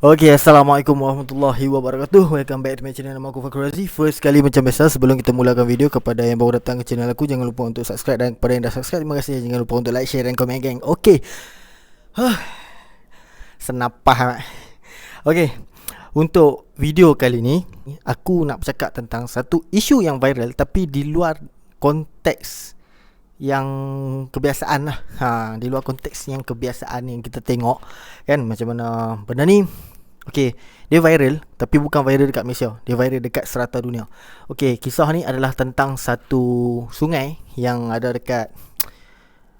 Okay, Assalamualaikum warahmatullahi wabarakatuh. Welcome back to my channel. Nama aku Fakhr Razi. First kali macam biasa, sebelum kita mulakan video, kepada yang baru datang ke channel aku, jangan lupa untuk subscribe. Dan kepada yang dah subscribe, terima kasih. Jangan lupa untuk like, share dan komen, geng. Okay, senapah. Okay, untuk video kali ni aku nak bercakap tentang satu isu yang viral tapi di luar konteks yang kebiasaan lah. Di luar konteks yang kebiasaan yang kita tengok kan, macam mana benda ni. Okay, dia viral tapi bukan viral dekat Malaysia, dia viral dekat serata dunia. Okay, kisah ni adalah tentang satu sungai yang ada dekat,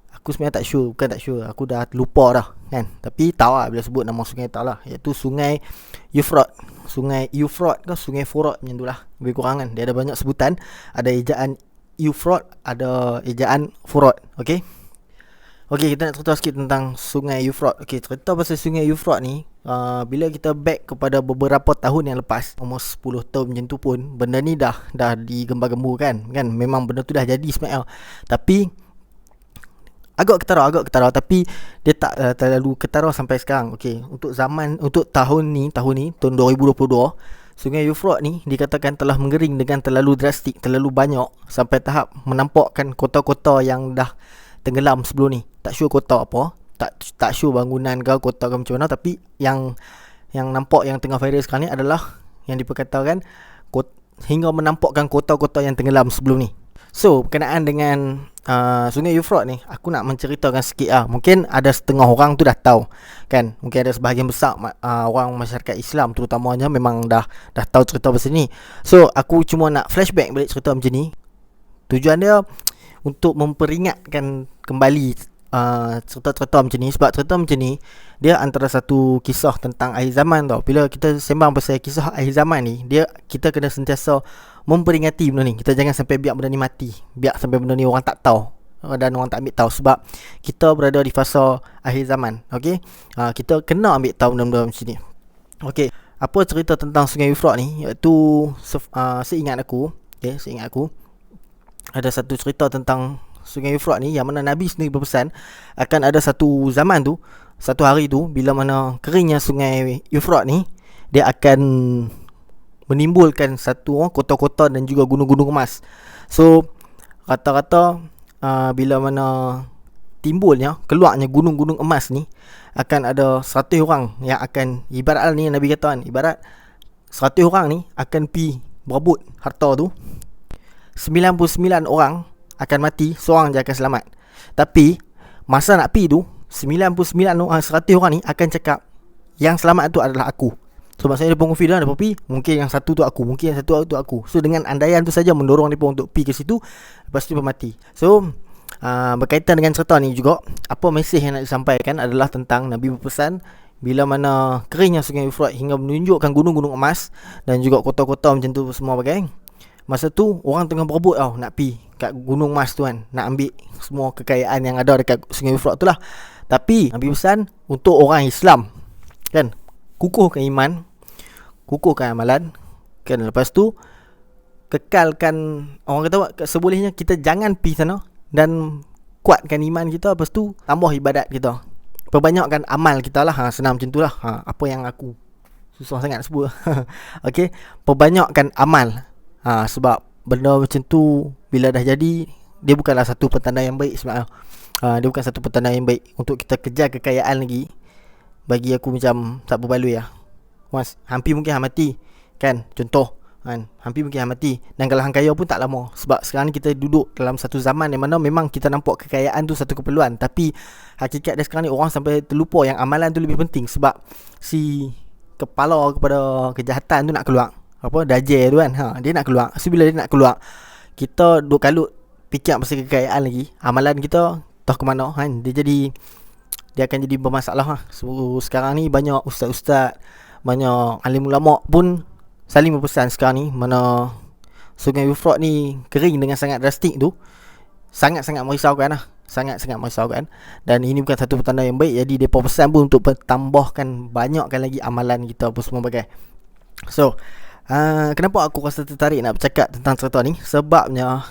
aku sebenarnya tak sure, bukan tak sure, aku dah lupa dah kan. Tapi tahu lah bila sebut nama sungai, tahu lah, iaitu Sungai Euphrates. Sungai Euphrates ke Sungai Furat macam tu lah, lebih kurang kan. Dia ada banyak sebutan, ada ejaan Euphrates, ada ejaan Furat. Okay, okay, kita nak cerita sikit tentang Sungai Euphrates. Okay, cerita pasal Sungai Euphrates ni, bila kita back kepada beberapa tahun yang lepas, umur 10 tahun macam tu pun, benda ni dah digembar-gemburkan kan. Memang benda tu dah jadi sebenarnya, tapi agak ketara, tapi dia tak terlalu ketara sampai sekarang. Okay, untuk tahun ni tahun 2022, Sungai Euphrates ni dikatakan telah mengering dengan terlalu drastik, terlalu banyak, sampai tahap menampakkan kota-kota yang dah tenggelam sebelum ni. Tak sure kota apa, tak sure bangunan ke kota ke macam mana, tapi yang nampak yang tengah viral sekarang ni adalah yang diperkatakan hingga menampakkan kota-kota yang tenggelam sebelum ni. So, berkenaan dengan Sungai Euphrates ni, aku nak menceritakan sikit lah. Mungkin ada setengah orang tu dah tahu kan. Mungkin ada sebahagian besar orang masyarakat Islam terutamanya memang dah tahu cerita pasal ni. So, aku cuma nak flashback balik cerita macam ni. Tujuan dia untuk memperingatkan kembali cerita-cerita macam ni. Sebab cerita macam ni, dia antara satu kisah tentang akhir zaman tau. Bila kita sembang pasal kisah akhir zaman ni, kita kena sentiasa memperingati benda ni. Kita jangan sampai biar benda ni mati, biar sampai benda ni orang tak tahu dan orang tak ambil tahu. Sebab kita berada di fasa akhir zaman. Okay, kita kena ambil tahu benda-benda macam ni. Okay, apa cerita tentang Sungai Euphrates ni, iaitu seingat aku, ada satu cerita tentang Sungai Euphrates ni, yang mana Nabi sendiri berpesan akan ada satu zaman tu, satu hari tu, bila mana keringnya Sungai Euphrates ni, dia akan menimbulkan satu kota-kota dan juga gunung-gunung emas. So rata-rata bila mana keluarnya gunung-gunung emas ni, akan ada 100 orang yang akan, ibarat ni Nabi kata kan, ibarat 100 orang ni akan pi berebut harta tu, 99 orang akan mati, seorang je akan selamat. Tapi masa nak pi tu, 99 orang, 100 orang ni akan cakap yang selamat tu adalah aku. So maksudnya dia pun confident, dia pun pi, mungkin yang satu tu aku, mungkin yang satu tu aku. So dengan andaian tu saja mendorong dia pun untuk pi ke situ, lepas tu dia mati. So berkaitan dengan cerita ni juga, apa mesej yang nak disampaikan adalah tentang Nabi berpesan, bila mana keringnya Sungai Euphrates hingga menunjukkan gunung-gunung emas dan juga kota-kota macam tu semua bagai, masa tu orang tengah berebut tau, nak pi kat gunung emas tu kan, nak ambil semua kekayaan yang ada dekat Sungai Euphrates tu lah. Tapi Nabi pesan untuk orang Islam kan, kukuhkan iman, kukuhkan amalan kan. Lepas tu kekalkan, orang kata sebolehnya kita jangan pergi sana, dan kuatkan iman kita. Lepas tu tambah ibadat kita, perbanyakkan amal kita lah. Senang macam tu lah. Apa yang aku susah sangat nak sebut. Okay, perbanyakkan amal. Sebab benda macam tu bila dah jadi, dia bukanlah satu petanda yang baik sebenarnya. Dia bukan satu petanda yang baik untuk kita kejar kekayaan lagi. Bagi aku macam tak berbaloi lah. Hampir mungkin hang mati kan, contoh kan, hampir mungkin hang mati. Dan kalau hang kaya pun tak lama. Sebab sekarang ni kita duduk dalam satu zaman yang mana memang kita nampak kekayaan tu satu keperluan, tapi hakikat dia sekarang ni orang sampai terlupa yang amalan tu lebih penting. Sebab si kepala kepada kejahatan tu nak keluar, apa, Dajjal tu kan, dia nak keluar. So bila dia nak keluar, kita duk kalut fikir pasal kekayaan lagi, amalan kita tahu ke mana kan. Dia akan jadi bermasalah lah. So sekarang ni banyak ustaz-ustaz, banyak alim ulama pun saling berpesan sekarang ni, mana Sungai Euphrates ni kering dengan sangat drastik tu, sangat-sangat merisaukan lah. Sangat-sangat merisaukan. Dan ini bukan satu petanda yang baik. Jadi mereka pesan pun untuk tambahkan, banyakkan lagi amalan kita apa semua bagai. So kenapa aku rasa tertarik nak bercakap tentang cerita ni? Sebabnya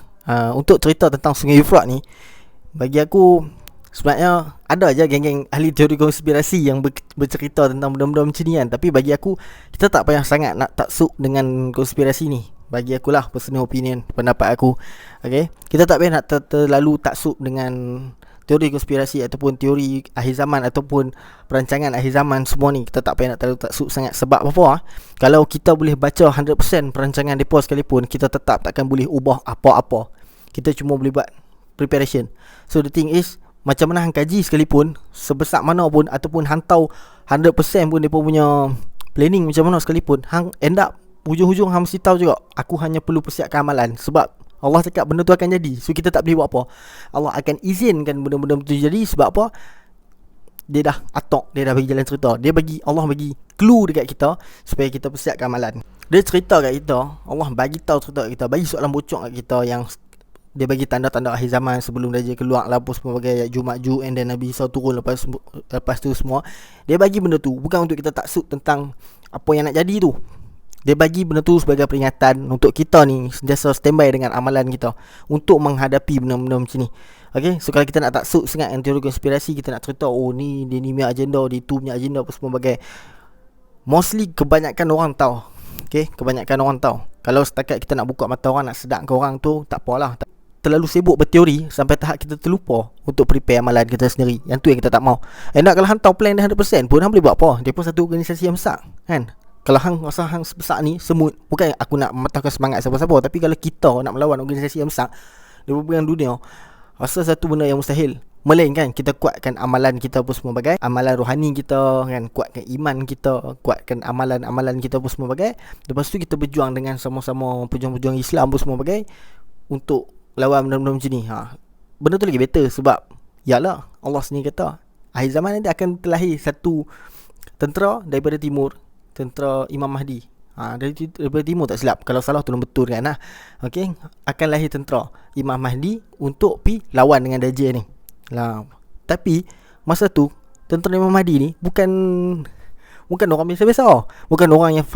untuk cerita tentang Sungai Euphrates ni, bagi aku Sebenarnya ada je geng-geng ahli teori konspirasi yang bercerita tentang benda-benda macam ni kan. Tapi bagi aku, kita tak payah sangat nak taksub dengan konspirasi ni. Bagi aku lah, personal opinion, pendapat aku. Okay, kita tak payah nak terlalu taksub dengan teori konspirasi ataupun teori akhir zaman ataupun perancangan akhir zaman semua ni. Kita tak payah nak terlalu taksub sangat. Sebab apa? Kalau kita boleh baca 100% perancangan mereka sekalipun, kita tetap takkan boleh ubah apa-apa. Kita cuma boleh buat preparation. So the thing is, macam mana hang kaji sekalipun, sebesar mana pun, ataupun hantau 100% pun mereka punya planning macam mana sekalipun, hang end up hujung-hujung hang mesti tahu juga, aku hanya perlu persiapkan amalan. Sebab Allah cakap benda tu akan jadi. So kita tak boleh buat apa. Allah akan izinkan benda-benda tu jadi. Sebab apa? Dia dah atok, dia dah bagi jalan cerita. Allah bagi clue dekat kita supaya kita persiapkan amalan. Dia cerita kat kita, Allah bagi tahu cerita kat kita, bagi soalan bocor kat kita yang dia bagi tanda-tanda akhir zaman sebelum Dajjal keluar lah, apa semua bagai Ya'juj, and then Nabi Isa turun lepas tu semua. Dia bagi benda tu bukan untuk kita taksub tentang apa yang nak jadi tu. Dia bagi benda tu sebagai peringatan untuk kita ni sentiasa standby dengan amalan kita untuk menghadapi benda-benda macam ni. Okay, so kalau kita nak taksub sangat dengan teori konspirasi, kita nak cerita ni dia ni punya agenda, dia tu punya agenda apa semua bagai, mostly kebanyakan orang tahu. Okay, kebanyakan orang tahu. Kalau setakat kita nak buka mata orang, nak sedapkan orang tu, tak apalah. Terlalu sibuk berteori sampai tahap kita terlupa untuk prepare amalan kita sendiri. Yang tu yang kita tak mau. Nak kalau hang tahu plan dia 100% pun hang boleh buat apa? Dia pun satu organisasi yang besar, kan? Kalau hang rasa hang sebesar ni, semut, bukan aku nak mematahkan semangat siapa-siapa, tapi kalau kita nak melawan organisasi yang besar di berbagai dunia, rasa satu benda yang mustahil. Melainkan kita kuatkan amalan kita pun semua bagai, amalan rohani kita, kan, kuatkan iman kita, kuatkan amalan-amalan kita pun semua bagai. Lepas tu kita berjuang dengan sama-sama pejuang-pejuang Islam pun semua bagai untuk lawan benda-benda macam ni. Benda tu lagi better sebab yalah, Allah sendiri kata akhir zaman nanti akan terlahir satu tentera daripada timur, tentera Imam Mahdi. Daripada timur tak silap, kalau salah tolong betulkan lah. Okay, akan lahir tentera Imam Mahdi untuk pi lawan dengan Dajjal ni lah. Tapi masa tu tentera Imam Mahdi ni bukan orang biasa-biasa, bukan orang yang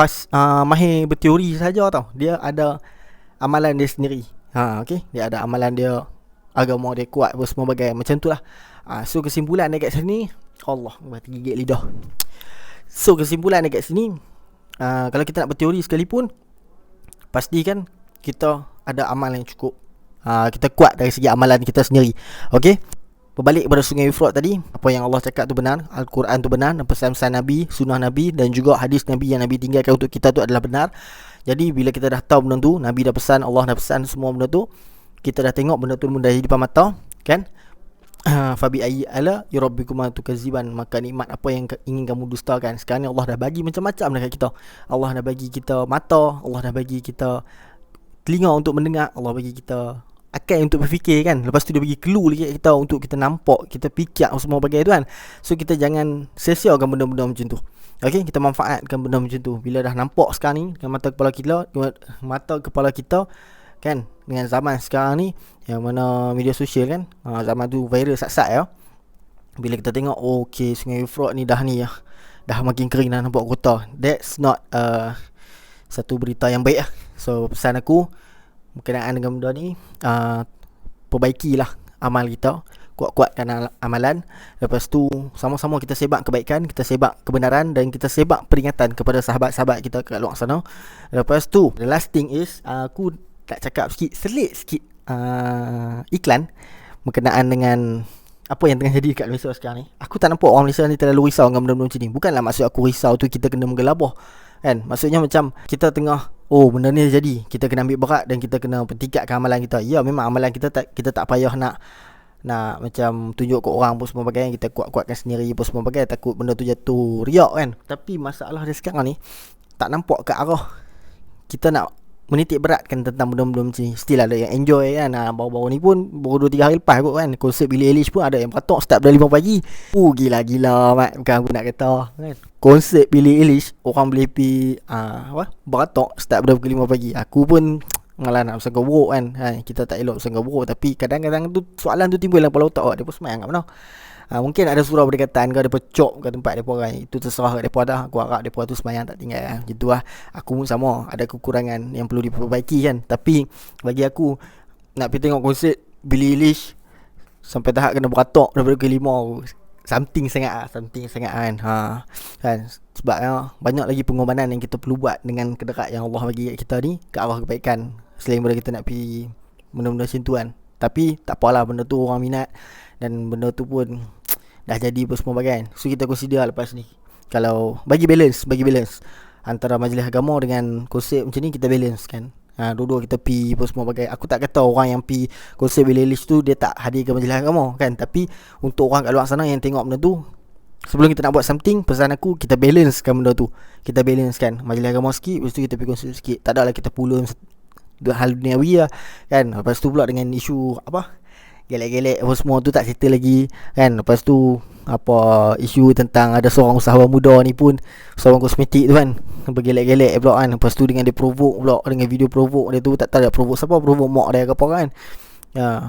mahir berteori saja tau. Dia ada amalan dia sendiri. Okay, dia ada amalan dia, agama dia kuat apa semua bagai macam tu lah. So kesimpulan dekat sini, Allah tergigit lidah. So kesimpulan dekat sini, kalau kita nak berteori sekalipun, pastikan kita ada amalan yang cukup. Kita kuat dari segi amalan kita sendiri. Okay, berbalik kepada Sungai Euphrat tadi, apa yang Allah cakap tu benar, Al-Quran tu benar, dan pesan-pesan Nabi, sunnah Nabi, dan juga hadis Nabi yang Nabi tinggalkan untuk kita tu adalah benar. Jadi bila kita dah tahu benda tu, Nabi dah pesan, Allah dah pesan semua benda tu, kita dah tengok benda tu dah di depan mata, kan? Fabi ayyi ala yurabbikuma tukaziban, maka nikmat apa yang ingin kamu dustakan. Sekarang ni Allah dah bagi macam-macam dekat kita. Allah dah bagi kita mata, Allah dah bagi kita telinga untuk mendengar, Allah bagi kita akal untuk berfikir, kan. Lepas tu dia bagi clue lagi kat kita untuk kita nampak, kita fikir semua bagai tu, kan. So kita jangan sia-siakan benda-benda macam tu. Okay, kita manfaatkan benda macam tu. Bila dah nampak sekarang ni dengan mata kepala kita, kan, dengan zaman sekarang ni yang mana media sosial, kan, zaman tu viral sat-sat ya. Bila kita tengok, okay, Sungai Euphrat ni dah makin kering, dah nampak kotor. That's not satu berita yang baik lah. So pesan aku berkenaan dengan benda ni, perbaikilah amal kita, kuat-kuatkan amalan. Lepas tu sama-sama kita sebab kebaikan, kita sebab kebenaran, dan kita sebab peringatan kepada sahabat-sahabat kita kat luar sana. Lepas tu the last thing is, aku nak cakap selit sikit iklan berkenaan dengan apa yang tengah jadi kat Malaysia sekarang ni. Aku tak nampak orang Malaysia ni terlalu risau dengan benda-benda macam ni. Bukanlah maksud aku risau tu kita kena menggelabah, kan. Maksudnya macam kita tengah, benda ni jadi, kita kena ambil berat dan kita kena tingkatkan amalan kita. Ya, memang amalan kita tak payah nak macam tunjuk ke orang pun semua bagai, kita kuat-kuatkan sendiri pun semua bagai, takut benda tu jatuh riak, kan. Tapi masalah dia sekarang ni, tak nampak ke arah kita nak menitik beratkan tentang benda-benda macam ni. Still ada yang enjoy, kan. Baru-baru ni pun, baru 2-3 hari lepas kot, kan, konsert Billie Eilish pun ada yang patok start dari 5 pagi. Gila-gila, mat. Bukan aku nak kata, kan. Konsert Billie Eilish, orang boleh pergi beratok start dari pukul 5 pagi. Aku pun malah nak bersangka buruk, kan. Kita tak elok bersangka buruk, tapi kadang-kadang tu soalan tu timbul dalam kepala otak. Dia pun semayang kat mana? Mungkin ada surau berdekatan ke, mereka cop ke tempat mereka, kan. Itu terserah kat mereka dah. Aku harap mereka tu semayang tak tinggal, gitu lah. Aku pun sama, ada kekurangan yang perlu diperbaiki, kan. Tapi bagi aku, nak pergi tengok konsert Billie Eilish sampai tahap kena beratok daripada pukul 5. Something sangat kan. Kan sebab banyak lagi pengorbanan yang kita perlu buat dengan kederat yang Allah bagi kat kita ni ke arah kebaikan, selain daripada kita nak pergi benda-benda macam tu kan. Tapi tak apalah, benda tu orang minat dan benda tu pun dah jadi apa semua bagai kan. So kita consider lepas ni, kalau bagi balance antara majlis agama dengan konsep macam ni, kita balance kan. Dua-dua kita pi apa semua bagai. Aku tak kata orang yang pi konsep Bilelis tu dia tak hadir ke majlis agama kan. Tapi untuk orang kat luar sana yang tengok benda tu, sebelum kita nak buat something, pesan aku, kita balance kan benda tu. Kita balance kan majlis agama sikit, lepas tu kita pi konsep sikit. Tak adalah kita pulun hal duniawi lah kan. Lepas tu pula dengan isu apa, gelek-gelek apa semua tu tak settle lagi kan. Lepas tu apa, isu tentang ada seorang usahawan muda ni pun, usahawan kosmetik tu kan, bergelek-gelek pula kan. Lepas tu dengan dia provoke pula, dengan video provoke dia tu, tak tahu dia provoke siapa, provoke mak dia ke apa kan.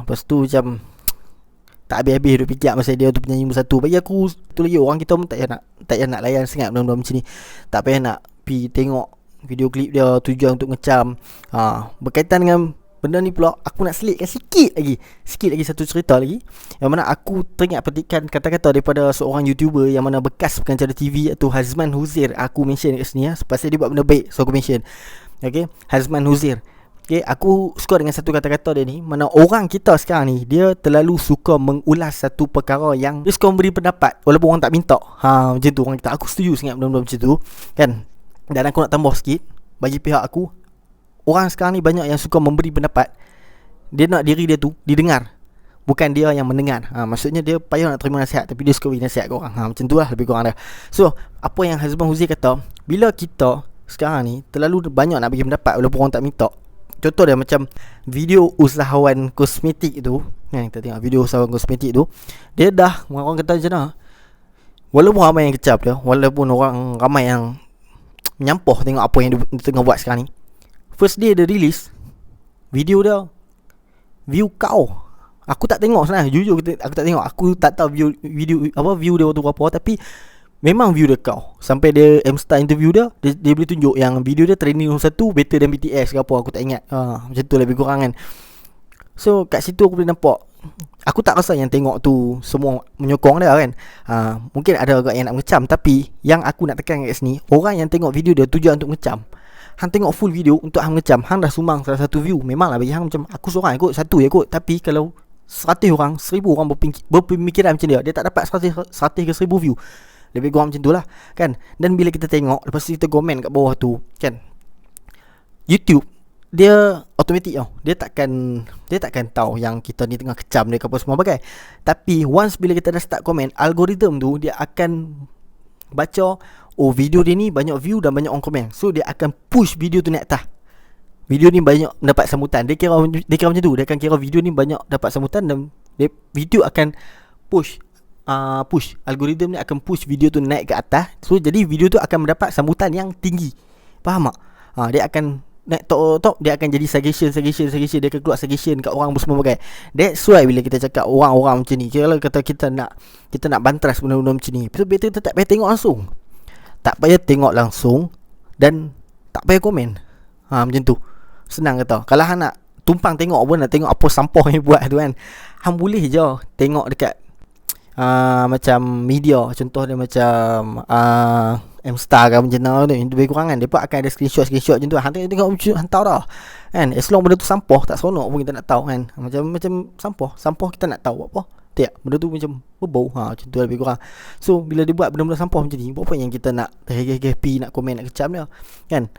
Lepas tu macam tak habis-habis duk fikir masa dia tu penyanyi nombor 1. Bagi aku tu lagi, orang kita pun tak payah nak layan sangat benda-benda macam ni. Tak payah nak pi tengok video klip dia tujuan untuk ngecam. Berkaitan dengan benda ni pula, aku nak selitkan sikit lagi satu cerita lagi, yang mana aku teringat petikan kata-kata daripada seorang YouTuber yang mana bekas pengacara TV, iaitu Hazman Huzair. Aku mention kat sini pasal dia buat benda baik, so aku mention. Okay, Hazman Huzair. Okay, aku suka dengan satu kata-kata dia ni, mana orang kita sekarang ni, dia terlalu suka mengulas satu perkara yang dia suka memberi pendapat walaupun orang tak minta. Macam tu orang kita. Aku setuju sangat benda-benda macam tu kan. Dan aku nak tambah sikit, bagi pihak aku, orang sekarang ni banyak yang suka memberi pendapat. Dia nak diri dia tu didengar, bukan dia yang mendengar. Maksudnya dia payah nak terima nasihat, tapi dia suka beri nasihat ke orang. Macam tu lah lebih kurang dia. So apa yang Hazman Huzair kata, bila kita sekarang ni terlalu banyak nak bagi pendapat walaupun orang tak minta. Contoh dia macam video usahawan kosmetik tu, kita tengok video usahawan kosmetik tu, dia dah, orang kata macam mana, walaupun ramai yang kecap dia, walaupun orang ramai yang menyampah tengok apa yang dia tengah buat sekarang ni, first day dia release video dia, view kau. Aku tak tengok sebenarnya, jujur aku tak tengok. Aku tak tahu view dia tu berapa, tapi memang view dia kau. Sampai dia M-Star interview dia boleh tunjuk yang video dia trending nombor 1, better than BTS ke apa, aku tak ingat. Macam tu lebih kurang kan. So kat situ aku boleh nampak, aku tak rasa yang tengok tu semua menyokong dia kan. Mungkin ada agak yang nak mengecam, tapi yang aku nak tekan kat sini, orang yang tengok video dia tujuan untuk mengecam, hang tengok full video untuk hang mengecam, hang dah sumbang salah satu view. Memanglah bagi hang macam, aku seorang ikut satu je kot. Tapi kalau 100 orang, 1000 orang berpemikiran macam dia tak dapat 100 ke 1000 view. Lebih kurang macam tu lah kan. Dan bila kita tengok, lepas tu kita komen kat bawah tu kan, YouTube dia automatik tau. Dia takkan tahu yang kita ni tengah kecam dia ke apa semua bagai. Tapi once bila kita dah start komen, algoritma tu dia akan baca, oh video dia ni banyak view dan banyak orang komen. So dia akan push video tu naik atas. Video ni banyak dapat sambutan. Dia kira macam tu. Dia akan kira video ni banyak dapat sambutan, dan video akan push algoritma ni akan push video tu naik ke atas. So jadi video tu akan mendapat sambutan yang tinggi. Faham tak? Dia akan naik top, dia akan jadi suggestion. Dia akan keluar suggestion kat orang semua bagai. That's why bila kita cakap orang-orang macam ni, kalau kata kita nak bantras benda-benda macam ni, betul kita tak payah tengok langsung. Tak payah tengok langsung dan tak payah komen. Macam tu. Senang kata. Kalau hang nak tumpang tengok pun, nak tengok apa sampah yang buat tu kan, hang boleh je tengok dekat macam media. Contoh dia macam M-Star kan, macam tu lebih kurang kan. Dia pun akan ada screenshot macam tu. Hang tengok hang tahu dah kan. As long benda tu sampah, tak seronok pun kita nak tahu kan. Macam sampah kita nak tahu apa. Tak, benda tu macam berbau. Macam tu lebih kurang. So bila dia buat benda-benda sampah macam ni, apa yang kita nak happy, nak komen, nak kecam dia kan.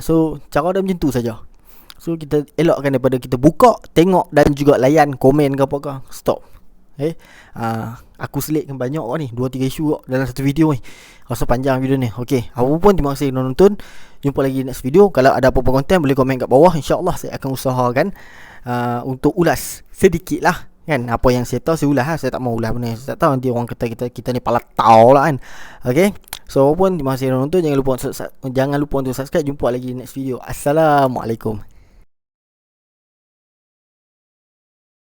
So cara dia macam tu saja. So kita elokkan daripada kita buka, tengok dan juga layan komen ke apa ke. Stop. Aku selitkan banyak ni, 2-3 isu dalam satu video ni. Rasa panjang video ni. Okay, apa pun terima kasih nonton. Jumpa lagi next video. Kalau ada apa-apa konten boleh komen kat bawah. InsyaAllah saya akan usahakan untuk ulas sedikit lah kan. Apa yang saya tahu saya ulas lah. Saya tak mau ulas benda saya tak tahu, nanti orang kata kita ni pala tahu lah kan. Okay, so apa pun terima kasih nonton. Jangan lupa untuk subscribe. Jumpa lagi next video. Assalamualaikum.